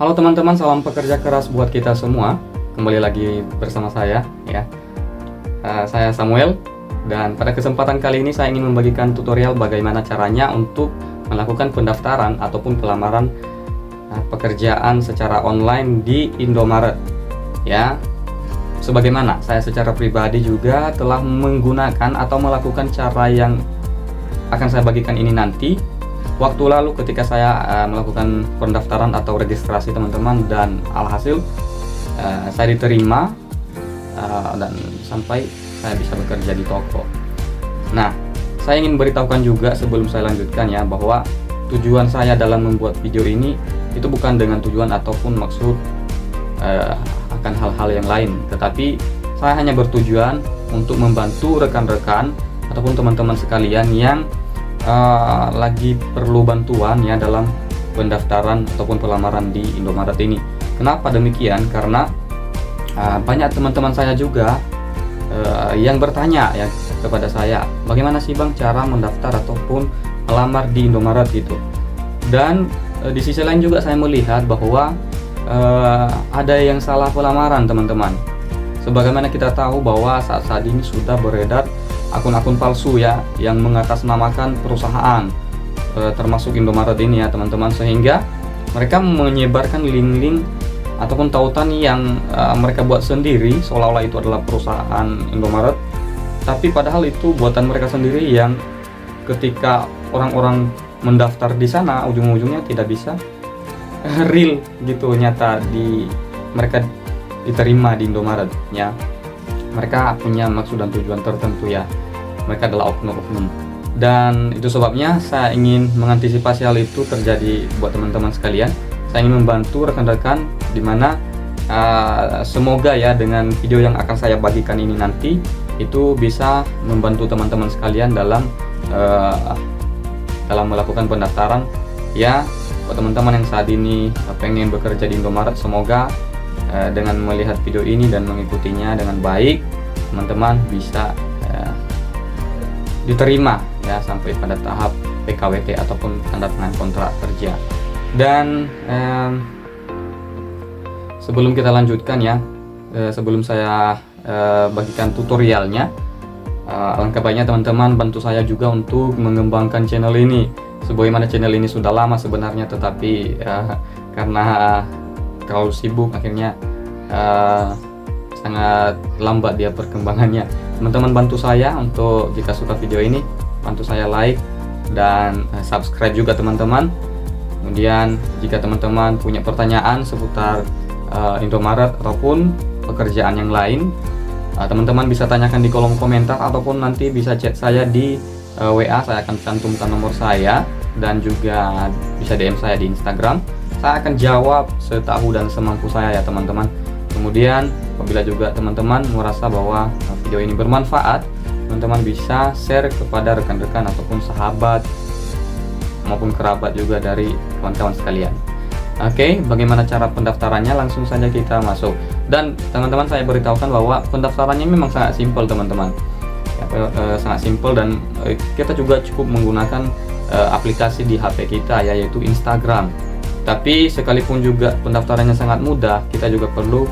Halo teman-teman, salam pekerja keras buat kita semua. Kembali lagi bersama saya ya. Saya Samuel, dan pada kesempatan kali ini saya ingin membagikan tutorial bagaimana caranya untuk melakukan pendaftaran ataupun pelamaran pekerjaan secara online di Indomaret ya. Sebagaimana saya secara pribadi juga telah menggunakan atau melakukan cara yang akan saya bagikan ini nanti waktu lalu ketika saya melakukan pendaftaran atau registrasi teman-teman, dan alhasil saya diterima dan sampai saya bisa bekerja di toko. Nah, saya ingin beritahukan juga sebelum saya lanjutkan ya, bahwa tujuan saya dalam membuat video ini itu bukan dengan tujuan ataupun maksud akan hal-hal yang lain, tetapi saya hanya bertujuan untuk membantu rekan-rekan ataupun teman-teman sekalian yang lagi perlu bantuan ya dalam pendaftaran ataupun pelamaran di Indomaret ini. Kenapa demikian? Karena banyak teman-teman saya juga yang bertanya ya kepada saya, bagaimana sih Bang cara mendaftar ataupun melamar di Indomaret gitu. Dan di sisi lain juga saya melihat bahwa ada yang salah pelamaran teman-teman. Sebagaimana kita tahu bahwa saat ini sudah beredar akun-akun palsu ya yang mengatasnamakan perusahaan termasuk Indomaret ini ya teman-teman, sehingga mereka menyebarkan link-link ataupun tautan yang mereka buat sendiri seolah-olah itu adalah perusahaan Indomaret, tapi padahal itu buatan mereka sendiri yang ketika orang-orang mendaftar di sana ujung-ujungnya tidak bisa real gitu, nyata mereka diterima di Indomaret ya. Mereka punya maksud dan tujuan tertentu ya. Mereka adalah oknum-oknum. Dan itu sebabnya saya ingin mengantisipasi hal itu terjadi buat teman-teman sekalian. Saya ingin membantu rekan-rekan di mana semoga ya dengan video yang akan saya bagikan ini nanti itu bisa membantu teman-teman sekalian dalam melakukan pendaftaran ya. Buat teman-teman yang saat ini pengen bekerja di Indomaret, semoga dengan melihat video ini dan mengikutinya dengan baik, teman-teman bisa diterima ya sampai pada tahap PKWT ataupun tanda tangan kontrak kerja. Dan sebelum kita lanjutkan ya, sebelum saya bagikan tutorialnya, alangkah baiknya teman-teman bantu saya juga untuk mengembangkan channel ini. Sebagaimana channel ini sudah lama sebenarnya, tetapi karena terlalu sibuk akhirnya sangat lambat dia perkembangannya. Teman-teman bantu saya untuk, jika suka video ini, bantu saya like dan subscribe juga teman-teman. Kemudian jika teman-teman punya pertanyaan seputar Indomaret ataupun pekerjaan yang lain, teman-teman bisa tanyakan di kolom komentar ataupun nanti bisa chat saya di WA. Saya akan cantumkan nomor saya, dan juga bisa DM saya di Instagram. Saya akan jawab setahu dan semampu saya ya teman-teman. Kemudian apabila juga teman-teman merasa bahwa video ini bermanfaat, teman-teman bisa share kepada rekan-rekan ataupun sahabat maupun kerabat juga dari kawan-kawan sekalian. Oke, bagaimana cara pendaftarannya? Langsung saja kita masuk. Dan teman-teman saya beritahukan bahwa pendaftarannya memang sangat simpel teman-teman. Sangat simpel, dan kita juga cukup menggunakan aplikasi di HP kita yaitu Instagram. Tapi sekalipun juga pendaftarannya sangat mudah, kita juga perlu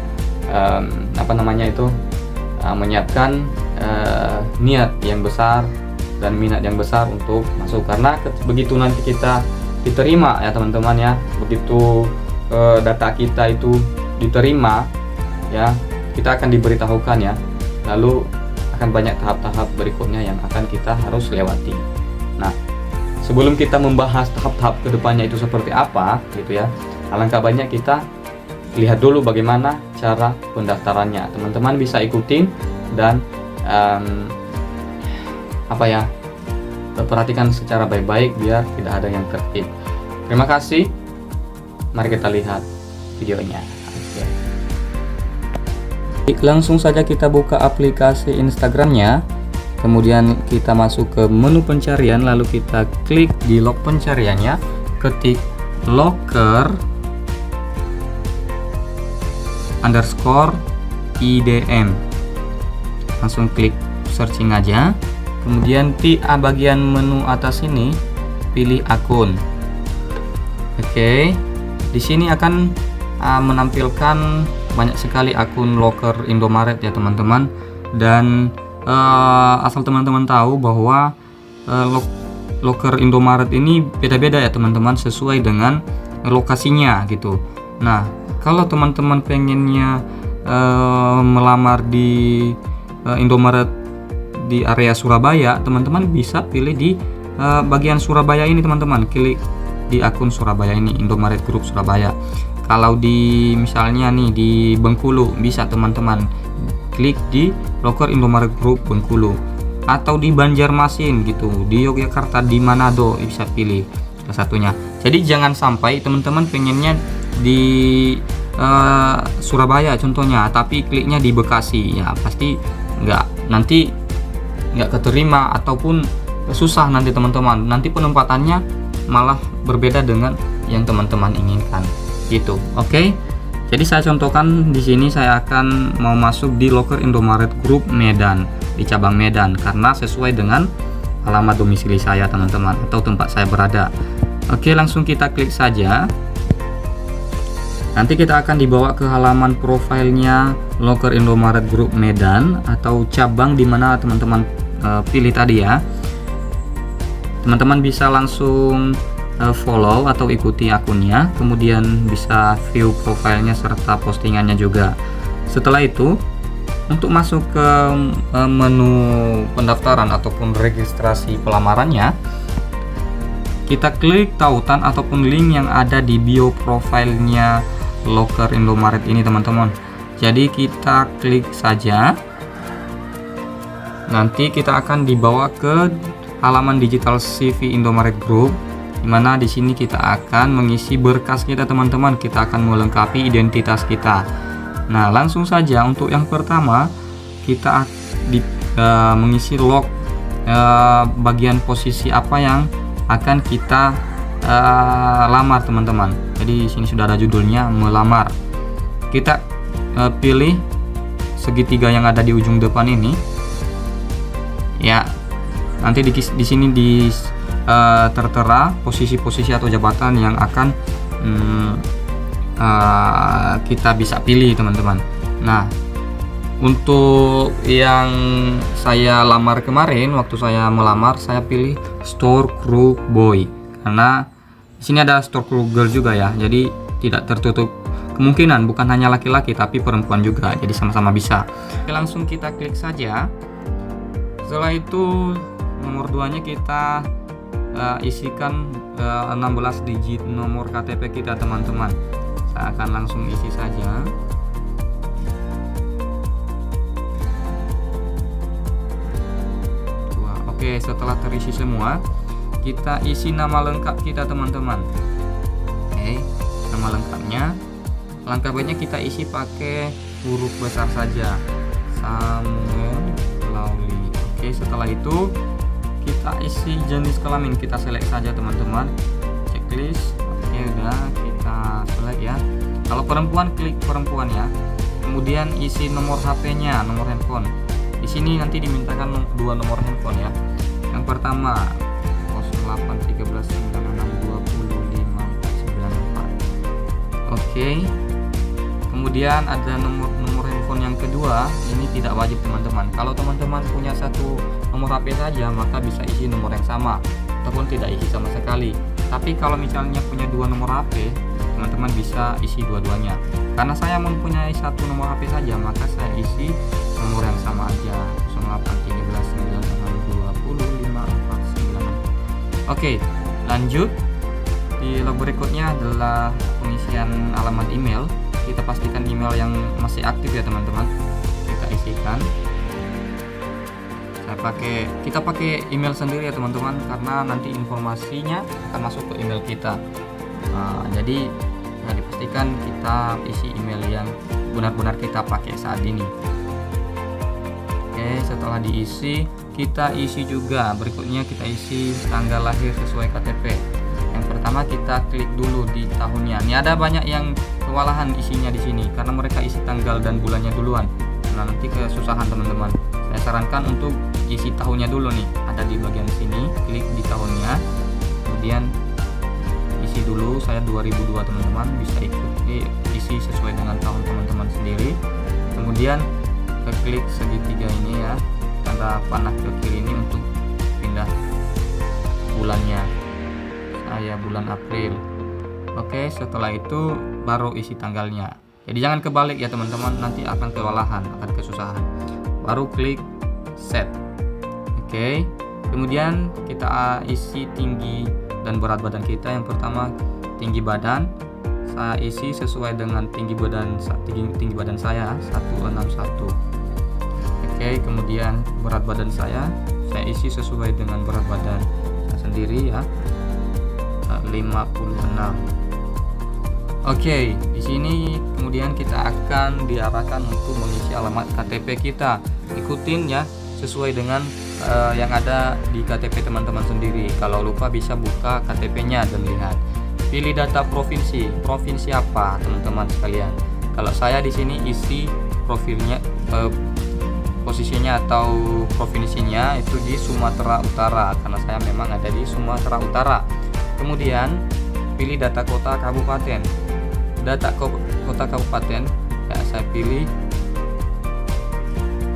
menyiapkan niat yang besar dan minat yang besar untuk masuk. Karena begitu nanti kita diterima ya teman-teman ya, begitu data kita itu diterima ya, kita akan diberitahukan ya, lalu akan banyak tahap-tahap berikutnya yang akan kita harus lewati. Nah, sebelum kita membahas tahap-tahap kedepannya itu seperti apa gitu ya, alangkah baiknya kita lihat dulu bagaimana cara pendaftarannya. Teman-teman bisa ikutin dan perhatikan secara baik-baik biar tidak ada yang tertib. Terima kasih. Mari kita lihat videonya. Langsung saja kita buka aplikasi Instagramnya. Kemudian kita masuk ke menu pencarian, lalu kita klik di log pencariannya, ketik locker_idm, langsung klik searching aja. Kemudian di bagian menu atas ini pilih akun. Oke, di sini akan menampilkan banyak sekali akun loker Indomaret ya teman-teman. Dan asal teman-teman tahu bahwa loker Indomaret ini beda-beda ya teman-teman, sesuai dengan lokasinya gitu. Nah, kalau teman-teman pengennya melamar di Indomaret di area Surabaya, teman-teman bisa pilih di bagian Surabaya ini teman-teman, klik di akun Surabaya ini, Indomaret Group Surabaya. Kalau di misalnya nih di Bengkulu, bisa teman-teman klik di loker Indomaret Group Bengkulu, atau di Banjarmasin gitu, di Yogyakarta, di Manado, bisa pilih salah satunya. Jadi jangan sampai teman-teman pengennya di Surabaya contohnya, tapi kliknya di Bekasi, ya pasti nanti nggak keterima ataupun susah nanti teman-teman. Nanti penempatannya malah berbeda dengan yang teman-teman inginkan gitu. Oke. Jadi saya contohkan di sini, saya akan mau masuk di loker Indomaret Group Medan, di cabang Medan, karena sesuai dengan alamat domisili saya teman-teman, atau tempat saya berada. Oke, langsung kita klik saja. Nanti kita akan dibawa ke halaman profilnya loker Indomaret Group Medan atau cabang di mana teman-teman pilih tadi ya. Teman-teman bisa langsung follow atau ikuti akunnya, kemudian bisa view profilnya serta postingannya juga. Setelah itu, untuk masuk ke menu pendaftaran ataupun registrasi pelamarannya, kita klik tautan ataupun link yang ada di bio profilnya loker Indomaret ini teman-teman. Jadi kita klik saja. Nanti kita akan dibawa ke halaman digital CV Indomaret Group, dimana di sini kita akan mengisi berkas kita teman-teman. Kita akan melengkapi identitas kita. Nah, langsung saja untuk yang pertama kita mengisi log bagian posisi apa yang akan kita lamar teman-teman. Jadi di sini sudah ada judulnya melamar. Kita pilih segitiga yang ada di ujung depan ini. Ya, nanti di sini tertera posisi-posisi atau jabatan yang akan kita bisa pilih teman-teman. Nah, untuk yang saya lamar kemarin, waktu saya melamar, saya pilih store crew boy, karena di sini ada store crew girl juga ya. Jadi tidak tertutup kemungkinan, bukan hanya laki-laki tapi perempuan juga, jadi sama-sama bisa. Oke, langsung kita klik saja. Setelah itu nomor 2-nya kita isikan 16 digit nomor KTP kita teman-teman. Saya akan langsung isi saja. Oke, setelah terisi semua, kita isi nama lengkap kita teman-teman. Oke, nama lengkapnya. Langkah baiknya kita isi pakai huruf besar saja, Samuel Lawli. Oke, setelah itu kita isi jenis kelamin, kita select saja teman-teman. Checklist. Oke, udah kita select ya. Kalau perempuan, klik perempuan ya. Kemudian isi nomor HP-nya, nomor handphone. Di sini nanti dimintakan 2 nomor handphone ya. Yang pertama 081396205494. Oke. Kemudian ada nomor handphone yang kedua, ini tidak wajib teman-teman. Kalau teman-teman punya satu nomor HP saja, maka bisa isi nomor yang sama ataupun tidak isi sama sekali. Tapi kalau misalnya punya 2 nomor HP, teman-teman bisa isi dua-duanya. Karena saya mempunyai satu nomor HP saja, maka saya isi nomor yang sama aja, 081396205494. Oke, lanjut. Di log berikutnya adalah pengisian alamat email. Kita pastikan email yang masih aktif ya teman-teman. Kita isikan. Kita pakai email sendiri ya teman-teman, karena nanti informasinya akan masuk ke email kita. Jadi dipastikan kita isi email yang benar-benar kita pakai saat ini. Oke, setelah diisi, kita isi juga berikutnya, kita isi tanggal lahir sesuai KTP. Yang pertama kita klik dulu di tahunnya. Ini ada banyak yang kewalahan isinya di sini karena mereka isi tanggal dan bulannya duluan. Nah, nanti kesusahan teman-teman. Saya sarankan untuk isi tahunnya dulu nih. Ada di bagian sini, klik di tahunnya. Kemudian isi dulu, saya 2002 teman-teman, bisa ikuti isi isi sesuai dengan tahun teman-teman sendiri. Kemudian klik segitiga ini ya, tanda panah ke kiri ini untuk pindah bulannya. Saya bulan April. Oke, setelah itu baru isi tanggalnya. Jadi jangan kebalik ya teman-teman, nanti akan kewalahan, akan kesusahan. Baru klik set. Oke, kemudian kita isi tinggi dan berat badan kita. Yang pertama tinggi badan, saya isi sesuai dengan tinggi badan saya 161. Oke, kemudian berat badan saya isi sesuai dengan berat badan saya sendiri ya, 56. Oke, di sini kemudian kita akan diarahkan untuk mengisi alamat KTP kita. Ikutin ya sesuai dengan yang ada di KTP teman-teman sendiri. Kalau lupa bisa buka KTP-nya dan lihat. Pilih data provinsi. Provinsi apa, teman-teman sekalian? Kalau saya di sini isi profilnya, posisinya atau provinsinya itu di Sumatera Utara, karena saya memang ada di Sumatera Utara. Kemudian pilih data kota kabupaten. Data kota kabupaten ya, saya pilih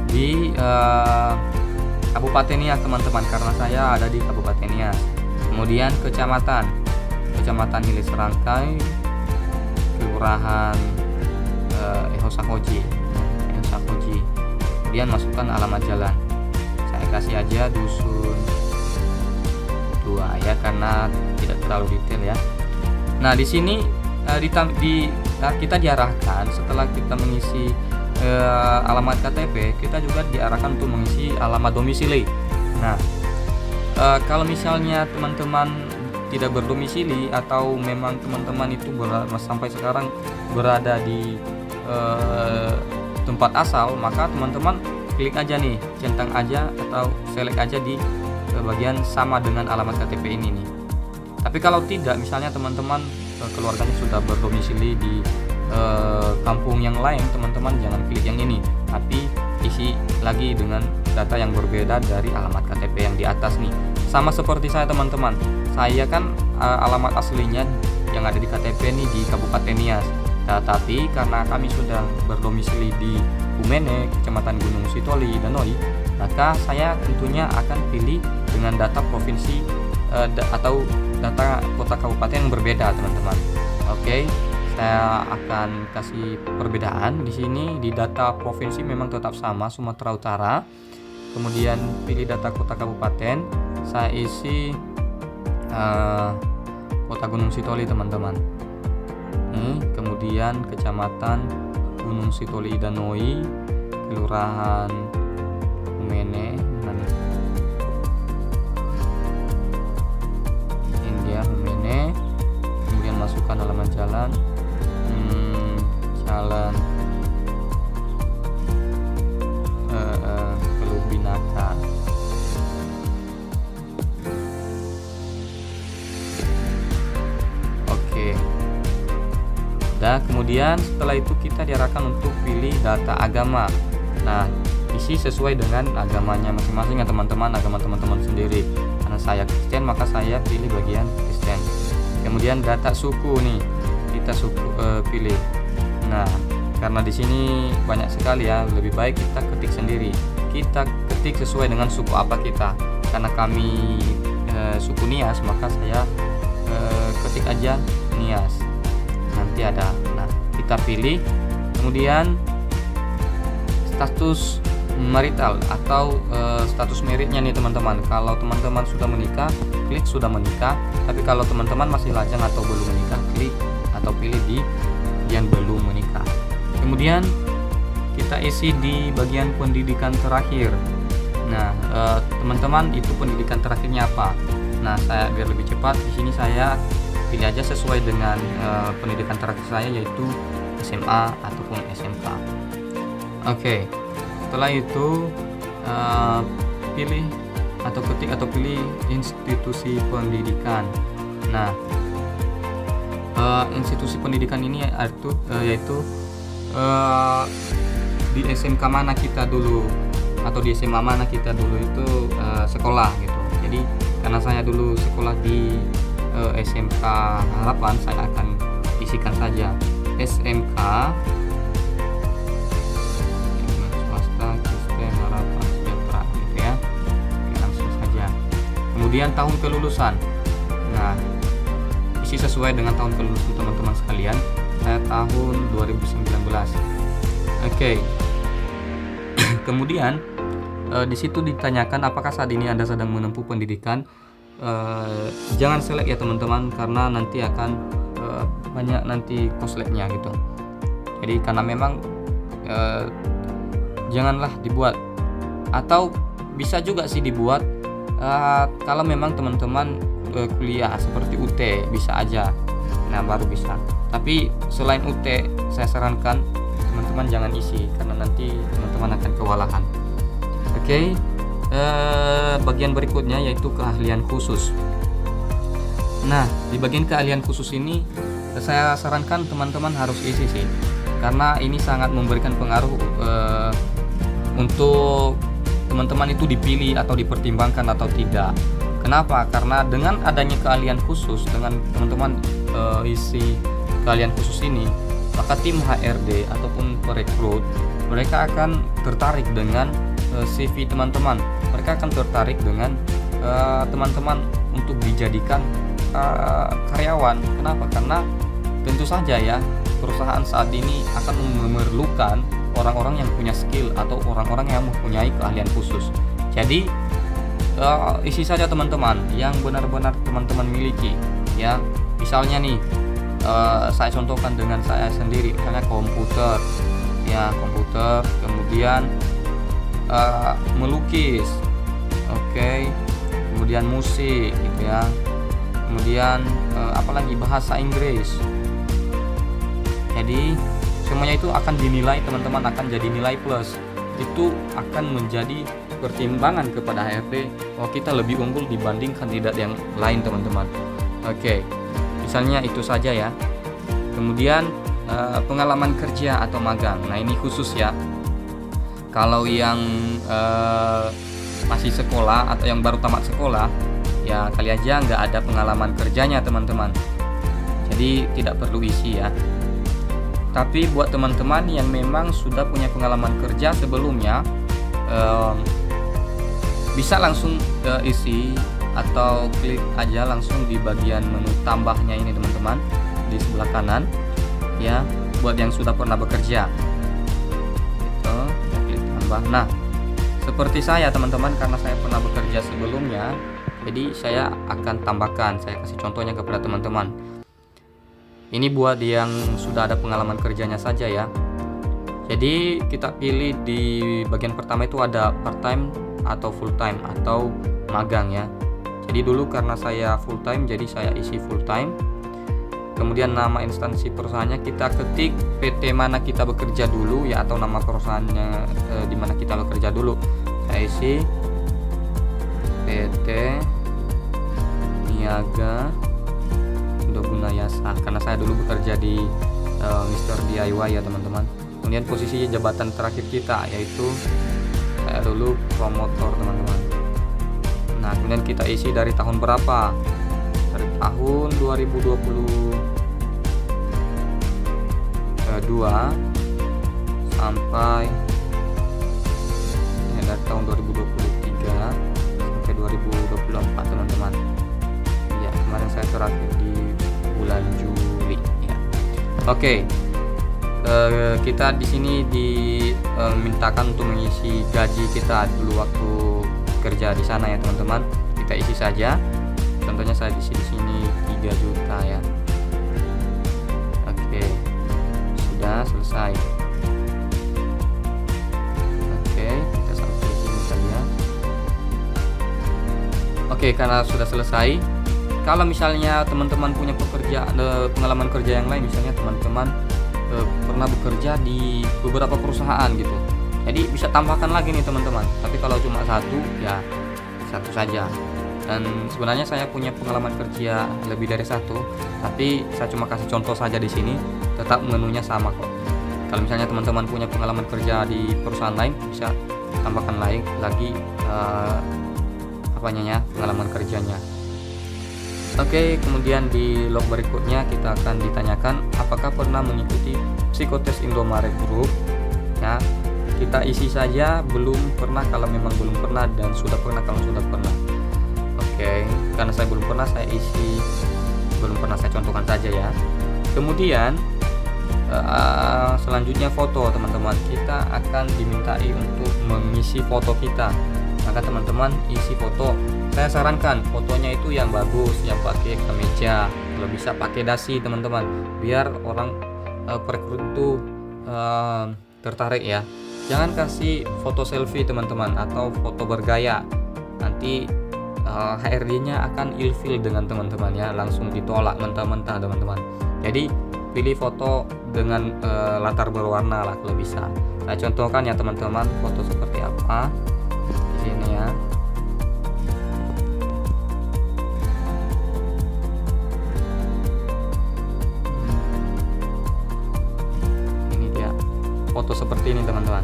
di Kabupaten Nias teman-teman, karena saya ada di Kabupaten Nias. Kemudian kecamatan Hili Serangkai, Kelurahan Ehosakoji. Kemudian masukkan alamat jalan. Saya kasih aja dusun 2 ya, karena tidak terlalu detail ya. Nah, di sini kita diarahkan setelah kita mengisi alamat KTP, kita juga diarahkan untuk mengisi alamat domisili. Nah, kalau misalnya teman-teman tidak berdomisili atau memang teman-teman itu sampai sekarang berada di tempat asal, maka teman-teman klik aja nih, centang aja atau select aja di bagian sama dengan alamat KTP ini nih. Tapi kalau tidak, misalnya teman-teman keluarganya sudah berdomisili di kampung yang lain, teman-teman jangan klik yang ini, tapi isi lagi dengan data yang berbeda dari alamat KTP yang di atas nih. Sama seperti saya teman-teman, saya kan alamat aslinya yang ada di KTP nih di Kabupaten Nias. Tapi karena kami sudah berdomisili di Umene, Kecamatan Gunung Sitoli, Danoi, maka saya tentunya akan pilih dengan data provinsi atau data kota kabupaten yang berbeda teman-teman. Oke, saya akan kasih perbedaan di sini. Di data provinsi memang tetap sama, Sumatera Utara. Kemudian pilih data kota kabupaten, saya isi kota Gunung Sitoli teman-teman. Kemudian kecamatan Gunung Sitoli Danoi, kelurahan Umene, Umene. Kemudian masukkan alamat jalan, jalan Pelubinaka. Oke. Nah, kemudian setelah itu kita diarahkan untuk pilih data agama. Nah, isi sesuai dengan agamanya masing-masing ya teman-teman, agama teman-teman sendiri. Karena saya Kristen, maka saya pilih bagian Kristen. Kemudian data suku nih, kita pilih. Nah, karena di sini banyak sekali ya, lebih baik kita ketik sendiri. Kita ketik sesuai dengan suku apa kita. Karena kami suku Nias, maka saya ketik aja Nias. Nanti ada. Nah, kita pilih. Kemudian status marital atau status meritnya nih teman-teman. Kalau teman-teman sudah menikah, klik sudah menikah. Tapi kalau teman-teman masih lajang atau belum menikah, klik atau pilih di yang belum menikah. Kemudian kita isi di bagian pendidikan terakhir. Nah, teman-teman itu pendidikan terakhirnya apa? Nah, saya biar lebih cepat di sini saya pilih aja sesuai dengan pendidikan terakhir saya, yaitu SMA ataupun SMK. Oke. Setelah itu pilih atau ketik atau pilih institusi pendidikan. Nah, institusi pendidikan ini yaitu di SMK mana kita dulu atau di SMA mana kita dulu itu sekolah gitu. Jadi karena saya dulu sekolah di SMK Harapan, saya akan isikan saja SMK, swasta, Kristen, Harapan Sejahtera gitu ya. Oke, langsung saja. Kemudian tahun kelulusan. Nah, isi sesuai dengan tahun kelulusan teman-teman sekalian. Saya tahun 2019. Oke. Kemudian di situ ditanyakan apakah saat ini Anda sedang menempuh pendidikan. Jangan selek ya teman-teman, karena nanti akan banyak nanti kosletnya gitu. Jadi karena memang janganlah dibuat, atau bisa juga sih dibuat kalau memang teman-teman kuliah seperti UT bisa aja, nah baru bisa. Tapi selain UT saya sarankan teman-teman jangan isi, karena nanti teman-teman akan kewalahan. Oke, bagian berikutnya yaitu keahlian khusus. Nah, di bagian keahlian khusus ini saya sarankan teman-teman harus isi sih, karena ini sangat memberikan pengaruh untuk teman-teman itu dipilih atau dipertimbangkan atau tidak. Kenapa? Karena dengan adanya keahlian khusus, dengan teman-teman isi keahlian khusus ini, maka tim HRD ataupun perekrut mereka akan tertarik dengan CV teman-teman. Mereka akan tertarik dengan teman-teman untuk dijadikan karyawan. Kenapa? Karena tentu saja ya, perusahaan saat ini akan memerlukan orang-orang yang punya skill atau orang-orang yang mempunyai keahlian khusus. Jadi isi saja teman-teman yang benar-benar teman-teman miliki ya. Misalnya nih, saya contohkan dengan saya sendiri, misalnya komputer ya, komputer, kemudian melukis, oke, kemudian musik gitu ya, kemudian apalagi bahasa Inggris. Jadi semuanya itu akan dinilai, teman-teman akan jadi nilai plus. Itu akan menjadi pertimbangan kepada HRD, oh kita lebih unggul dibanding kandidat yang lain teman-teman. Oke, misalnya itu saja ya. Kemudian pengalaman kerja atau magang. Nah ini khusus ya. Kalau yang masih sekolah atau yang baru tamat sekolah, ya kali aja nggak ada pengalaman kerjanya teman-teman. Jadi tidak perlu isi ya. Tapi buat teman-teman yang memang sudah punya pengalaman kerja sebelumnya, bisa langsung isi atau klik aja langsung di bagian menu tambahnya ini teman-teman, di sebelah kanan ya, buat yang sudah pernah bekerja itu kita klik tambah. Nah seperti saya teman-teman, karena saya pernah bekerja sebelumnya, jadi saya akan tambahkan, saya kasih contohnya kepada teman-teman. Ini buat yang sudah ada pengalaman kerjanya saja ya. Jadi kita pilih di bagian pertama itu ada part time atau full time atau magang ya. Jadi dulu karena saya full time, jadi saya isi full time. Kemudian nama instansi perusahaannya kita ketik PT mana kita bekerja dulu ya, atau nama perusahaannya di mana kita bekerja dulu. Saya isi PT Niaga Indogunayasa, karena saya dulu bekerja di Mr. DIY ya teman-teman. Kemudian posisi jabatan terakhir kita yaitu saya dulu promotor teman-teman. Nah kemudian kita isi dari tahun berapa, dari tahun 2022 sampai dari tahun 2023 sampai 2024 teman-teman. Ya kemarin saya terakhir di bulan Juli ya. Oke, kita di sini dimintakan untuk mengisi gaji kita dulu waktu kerja di sana ya teman-teman. Kita isi saja. Contohnya saya di sini 3 juta ya. Oke, sudah selesai. Oke, kita sampai sini saja. Oke, karena sudah selesai. Kalau misalnya teman-teman punya pengalaman kerja yang lain, misalnya teman-teman pernah bekerja di beberapa perusahaan gitu, jadi bisa tambahkan lagi nih teman-teman. Tapi kalau cuma satu ya satu saja. Dan sebenarnya saya punya pengalaman kerja lebih dari satu, tapi saya cuma kasih contoh saja di sini. Tetap menunya sama kok. Kalau misalnya teman-teman punya pengalaman kerja di perusahaan lain, bisa tambahkan lagi pengalaman kerjanya. Oke, kemudian di log berikutnya kita akan ditanyakan apakah pernah mengikuti psikotes Indomaret Group. Ya, kita isi saja belum pernah kalau memang belum pernah, dan sudah pernah kalau sudah pernah. Oke, karena saya belum pernah, saya isi belum pernah, saya contohkan saja ya. Kemudian selanjutnya foto, teman-teman. Kita akan dimintai untuk mengisi foto kita, maka teman-teman isi foto. Saya sarankan fotonya itu yang bagus, yang pakai kemeja, kalau bisa pakai dasi, teman-teman, biar orang perekrut itu tertarik ya. Jangan kasih foto selfie, teman-teman, atau foto bergaya, nanti HRD-nya akan ilfil dengan teman-teman ya, langsung ditolak mentah-mentah, teman-teman. Jadi pilih foto dengan latar berwarna lah kalau bisa. Saya contohkan ya, teman-teman, foto seperti apa di sini ya. Ini dia foto seperti ini, teman-teman.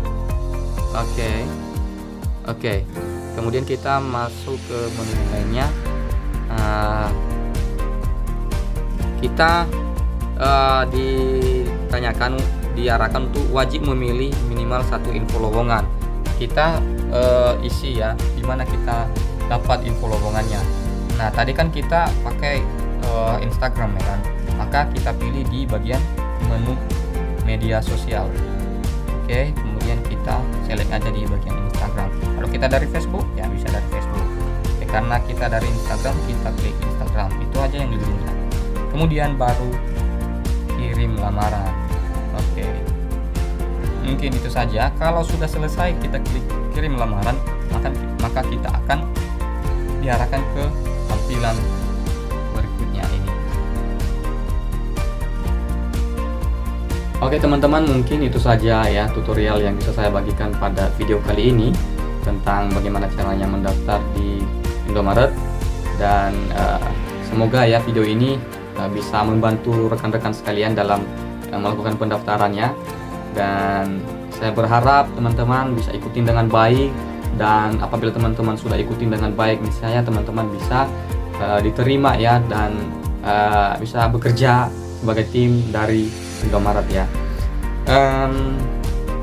Oke. Kemudian kita masuk ke menu lainnya. Kita diarahkan untuk wajib memilih minimal 1 info lowongan. Kita isi ya, dimana kita dapat info lowongannya. Nah, tadi kan kita pakai Instagram ya kan, maka kita pilih di bagian menu media sosial. Oke, kemudian kita select aja di bagian Instagram. Kalau kita dari Facebook ya bisa dari Facebook. Oke, karena kita dari Instagram, kita klik Instagram. Itu aja yang lebih mudah. Kemudian baru kirim lamaran. Oke, mungkin itu saja. Kalau sudah selesai kita klik kirim lamaran, maka kita akan diarahkan ke tampilan berikutnya ini. Oke, teman-teman, mungkin itu saja ya tutorial yang bisa saya bagikan pada video kali ini tentang bagaimana caranya mendaftar di Indomaret, dan semoga ya video ini bisa membantu rekan-rekan sekalian dalam melakukan pendaftarannya. Dan saya berharap teman-teman bisa ikutin dengan baik, dan apabila teman-teman sudah ikutin dengan baik, misalnya teman-teman bisa diterima ya, dan bisa bekerja sebagai tim dari Indomaret ya.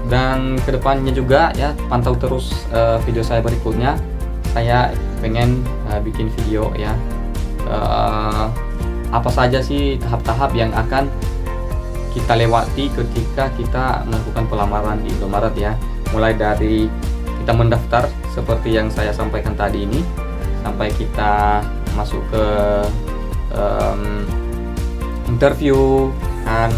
Dan kedepannya juga ya, pantau terus video saya berikutnya. Saya pengen bikin video ya, apa saja sih tahap-tahap yang akan kita lewati ketika kita melakukan pelamaran di Indomaret ya. Mulai dari kita mendaftar seperti yang saya sampaikan tadi ini, sampai kita masuk ke interview dan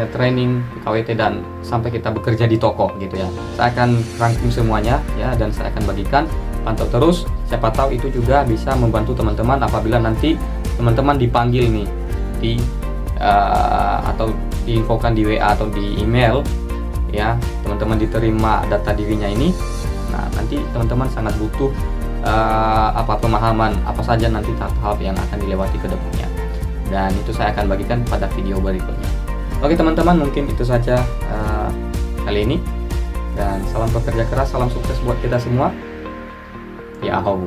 training KWT, dan sampai kita bekerja di toko gitu ya. Saya akan rangkum semuanya ya, dan saya akan bagikan. Pantau terus, siapa tahu itu juga bisa membantu teman-teman apabila nanti teman-teman dipanggil nih di atau diinfokan di WA atau di email ya, teman-teman diterima data dirinya ini. Nah, nanti teman-teman sangat butuh pemahaman apa saja nanti tahap-tahap yang akan dilewati ke depannya, dan itu saya akan bagikan pada video berikutnya. Oke teman-teman, mungkin itu saja kali ini, dan salam bekerja keras, salam sukses buat kita semua. Yahoo.